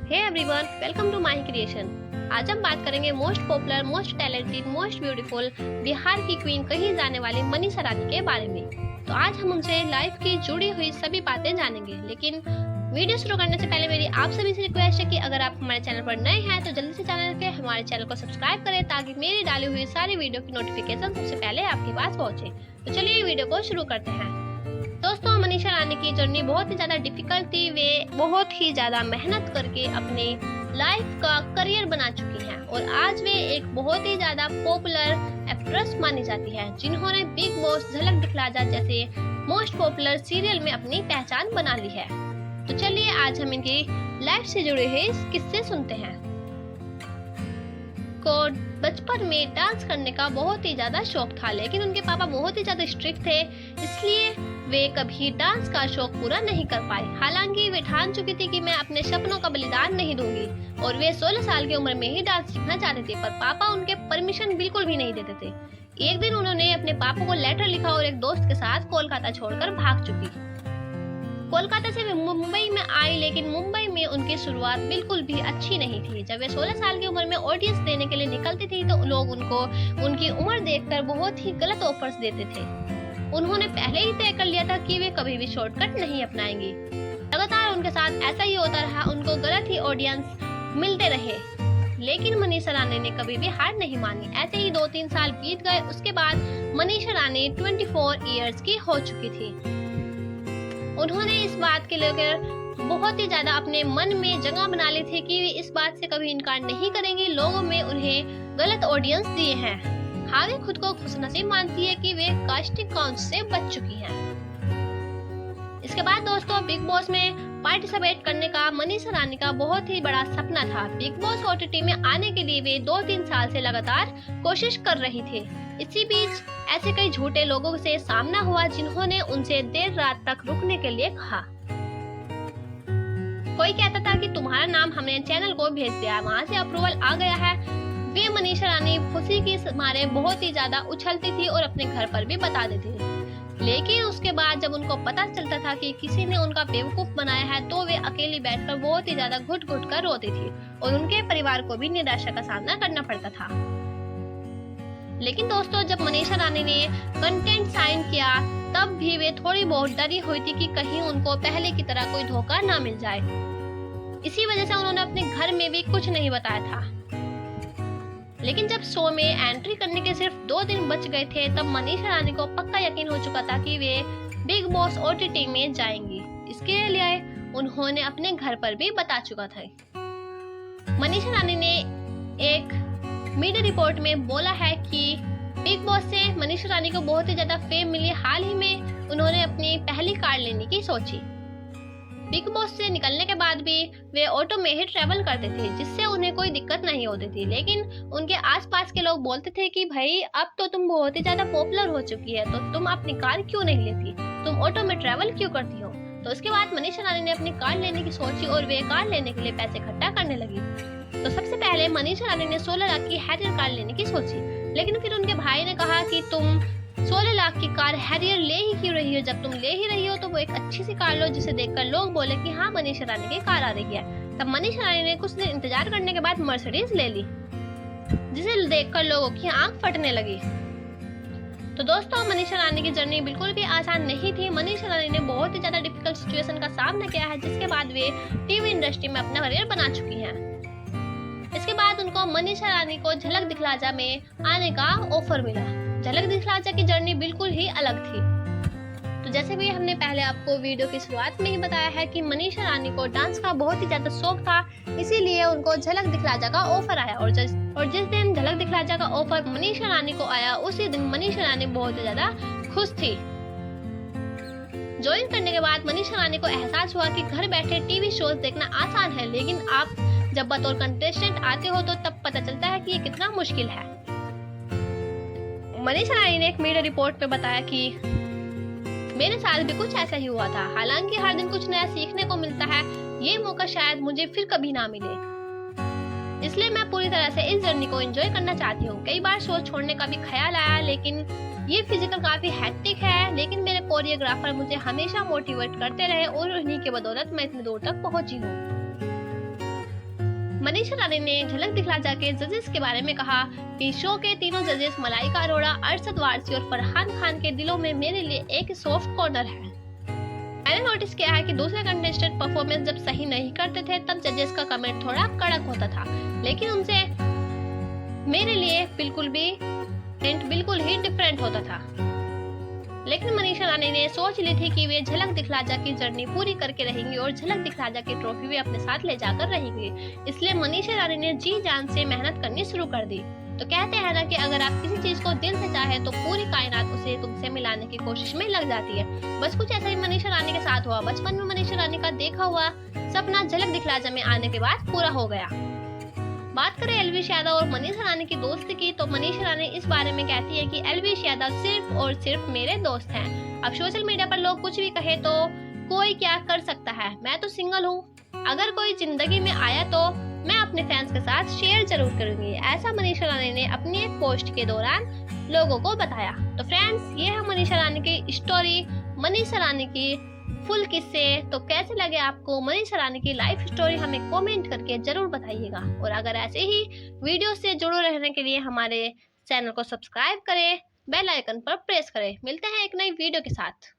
Hey everyone, welcome to my creation. आज हम बात करेंगे most popular, most talented, most beautiful Bihar की क्वीन कही जाने वाली मनीषा रानी के बारे में। तो आज हम उनसे लाइफ की जुड़ी हुई सभी बातें जानेंगे। लेकिन वीडियो शुरू करने से पहले मेरी आप सभी से रिक्वेस्ट है कि अगर आप हमारे चैनल पर नए हैं तो जल्दी से हमारे चैनल को सब्सक्राइब करें ताकि मेरी डाली हुई सारी वीडियो की नोटिफिकेशन सबसे पहले आपके पास पहुंचे। तो चलिए वीडियो को शुरू करते हैं। दोस्तों, मनीषा रानी की जर्नी बहुत ही ज्यादा डिफिकल्ट थी। वे बहुत ही ज्यादा मेहनत करके अपने लाइफ का करियर बना चुकी हैं और आज वे एक बहुत ही ज्यादा पॉपुलर एक्ट्रेस मानी जाती है, जिन्होंने बिग बॉस, झलक दिखला जा जैसे मोस्ट पॉपुलर सीरियल में अपनी पहचान बना ली है। तो चलिए आज हम इनकी लाइफ से जुड़े हुए किस्से सुनते हैं। को बचपन में डांस करने का बहुत ही ज्यादा शौक था, लेकिन उनके पापा बहुत ही ज्यादा स्ट्रिक्ट थे, इसलिए वे कभी डांस का शौक पूरा नहीं कर पाई। हालांकि वे ठान चुकी थी कि मैं अपने सपनों का बलिदान नहीं दूंगी और वे 16 साल की उम्र में ही डांस सीखना चाहते थे, पर पापा उनके परमिशन बिल्कुल भी नहीं देते थे। एक दिन उन्होंने अपने पापा को लेटर लिखा और एक दोस्त के साथ कोलकाता छोड़कर भाग चुकी। कोलकाता से वे मुंबई में आई, लेकिन मुंबई में उनकी शुरुआत बिल्कुल भी अच्छी नहीं थी। जब वे 16 साल की उम्र में ऑडियंस देने के लिए निकलती थी तो लोग उनको उनकी उम्र देखकर बहुत ही गलत ऑफर्स देते थे। उन्होंने पहले ही तय कर लिया था कि वे कभी भी शॉर्टकट नहीं अपनाएंगी। लगातार उनके साथ ऐसा ही होता रहा, उनको गलत ही ऑडियंस मिलते रहे, लेकिन मनीषा रानी ने कभी भी हार नहीं मानी। ऐसे ही 2-3 साल बीत गए। उसके बाद मनीषा रानी 24 इयर्स की हो चुकी थी। उन्होंने इस बात के लेकर बहुत ही ज्यादा अपने मन में जगह बना ली थी कि वे इस बात से कभी इनकार नहीं करेंगी। लोगों में उन्हें गलत ऑडियंस दिए हैं। हाँ, वे खुद को खुशनसीब मानती है कि वे कास्टिंग काउंट से बच चुकी हैं। इसके बाद दोस्तों, बिग बॉस में पार्टिसिपेट करने का मनीषा रानी का बहुत ही बड़ा सपना था। बिग बॉस OTT में आने के लिए वे 2-3 साल से लगातार कोशिश कर रही थे। इसी बीच ऐसे कई झूठे लोगों से सामना हुआ, जिन्होंने उनसे देर रात तक रुकने के लिए कहा। कोई कहता था कि तुम्हारा नाम हमने चैनल को भेज दिया, वहाँ से अप्रूवल आ गया है। वे मनीषा रानी खुशी के मारे बहुत ही ज्यादा उछलती थी और अपने घर पर भी बता देती थी। लेकिन उसके बाद जब उनको पता चलता था कि किसी ने उनका बेवकूफ बनाया है, तो वे अकेली बैठकर बहुत ही ज्यादा घुट घुट कर रोती थी और उनके परिवार को भी निराशा का सामना करना पड़ता था। लेकिन दोस्तों, जब मनीषा रानी ने कंटेंट साइन किया तब भी वे थोड़ी बहुत डरी हुई थी कि कहीं उनको पहले की तरह कोई धोखा ना मिल जाए। इसी वजह से उन्होंने अपने घर में भी कुछ नहीं बताया था। लेकिन जब शो में एंट्री करने के सिर्फ 2 दिन बच गए थे, तब मनीषा रानी को पक्का यकीन हो चुका था कि वे बिग बॉस OTT में जाएंगी। इसके लिए उन्होंने अपने घर पर भी बता चुका था। मनीषा रानी ने एक मीडिया रिपोर्ट में बोला है कि बिग बॉस से मनीषा रानी को बहुत ही ज्यादा फेम मिली। हाल ही में उन्होंने अपनी पहली कार लेने की सोची। बिग बॉस से निकलने के बाद भी वे ऑटो में ही ट्रेवल करते थे, जिससे उन्हें कोई दिक्कत नहीं होती थी। लेकिन उनके आसपास के लोग बोलते थे कि भाई, अब तो तुम बहुत ही ज्यादा पॉपुलर हो चुकी है, तो तुम अपनी कार क्यों नहीं लेती, तुम ऑटो में ट्रेवल क्यों करती हो। तो उसके बाद मनीषा रानी ने अपनी कार लेने की सोची और वे कार लेने के लिए पैसे इकट्ठा करने लगी। तो सबसे पहले मनीषा रानी ने 16 लाख की हैरियर कार लेने की सोची, लेकिन फिर उनके भाई ने कहा कि तुम 16 लाख की कार हैरियर ले ही क्यों रही हो। जब तुम ले ही रही हो तो वो एक अच्छी सी कार लो, जिसे देखकर लोग बोले कि हाँ, मनीषा रानी की कार आ रही है। तब मनीषा रानी ने कुछ दिन इंतजार करने के बाद मर्सिडीज ले ली, जिसे देखकर लोगों की आंख फटने लगी। तो दोस्तों, मनीषा रानी की जर्नी बिल्कुल भी आसान नहीं थी। मनीषा रानी ने बहुत ही ज्यादा डिफिकल्ट सिचुएशन का सामना किया है, जिसके बाद वे टीवी इंडस्ट्री में अपना करियर बना चुकी हैं। इसके बाद उनको मनीषा रानी को झलक दिखला जा में आने का ऑफर मिला। झलक दिखला जा की जर्नी बिल्कुल ही अलग थी। तो जैसे भी हमने पहले आपको वीडियो की शुरुआत में ही बताया है कि मनीषा रानी को डांस का बहुत ही ज्यादा शौक था, इसीलिए उनको झलक दिखला जा का ऑफर आया। और जिस दिन झलक दिखला जा का ऑफर मनीषा रानी को आया, उसी दिन मनीषा रानी बहुत ही ज्यादा खुश थी। ज्वाइन करने के बाद मनीषा रानी को एहसास हुआ कि घर बैठे टीवी शोज देखना आसान है, लेकिन आप जब बतौर कंटेस्टेंट आते हो तो तब पता चलता है कि ये कितना मुश्किल है। मनीषा रानी ने एक मीडिया रिपोर्ट में बताया कि मेरे साथ भी कुछ ऐसा ही हुआ था। हालांकि हर दिन कुछ नया सीखने को मिलता है, ये मौका शायद मुझे फिर कभी ना मिले, इसलिए मैं पूरी तरह से इस जर्नी को एंजॉय करना चाहती हूँ। कई बार शो छोड़ने का भी ख्याल आया, लेकिन ये फिजिकल काफी हैक्टिक है, लेकिन मेरे कोरियोग्राफर मुझे हमेशा मोटिवेट करते रहे और उन्हीं की बदौलत मैं इतनी दूर तक पहुंची हूँ। मनीषा रानी ने झलक दिखला जा के जजेस के बारे में कहा कि शो के तीनों जजेस मलाइका अरोड़ा, अरशद वारसी और फरहान खान के दिलों में मेरे लिए एक सॉफ्ट कॉर्नर है। मैंने नोटिस किया है कि दूसरे कंटेस्टेंट परफॉर्मेंस जब सही नहीं करते थे तब जजेस का कमेंट थोड़ा कड़क होता था, लेकिन उनसे मेरे लिए बिल्कुल ही डिफरेंट होता था। लेकिन मनीषा रानी ने सोच ली थी कि वे झलक दिखलाजा की जर्नी पूरी करके रहेंगी और झलक दिखलाजा की ट्रॉफी वे अपने साथ ले जाकर रहेंगी। इसलिए मनीषा रानी ने जी जान से मेहनत करनी शुरू कर दी। तो कहते हैं ना कि अगर आप किसी चीज को दिल से चाहे तो पूरी कायनात उसे तुमसे मिलाने की कोशिश में लग जाती है। बस कुछ ऐसा ही मनीषा रानी के साथ हुआ। बचपन में मनीषा रानी का देखा हुआ सपना झलक दिखलाजा में आने के बाद पूरा हो गया। बात करें एलविश यादव और मनीषा रानी की दोस्ती की, तो मनीषा रानी इस बारे में कहती है कि एलविश यादव सिर्फ और सिर्फ मेरे दोस्त हैं। अब सोशल मीडिया पर लोग कुछ भी कहे तो कोई क्या कर सकता है, मैं तो सिंगल हूँ। अगर कोई जिंदगी में आया तो मैं अपने फैंस के साथ शेयर जरूर करूंगी, ऐसा मनीषा रानी ने अपनी एक पोस्ट के दौरान लोगों को बताया। तो फ्रेंड्स, ये है मनीषा रानी की स्टोरी, मनीषा रानी की फुल किस्से। तो कैसे लगे आपको मनीषा रानी की लाइफ स्टोरी, हमें कमेंट करके जरूर बताइएगा। और अगर ऐसे ही वीडियो से जुड़े रहने के लिए हमारे चैनल को सब्सक्राइब करें, बेल आइकन पर प्रेस करें। मिलते हैं एक नई वीडियो के साथ।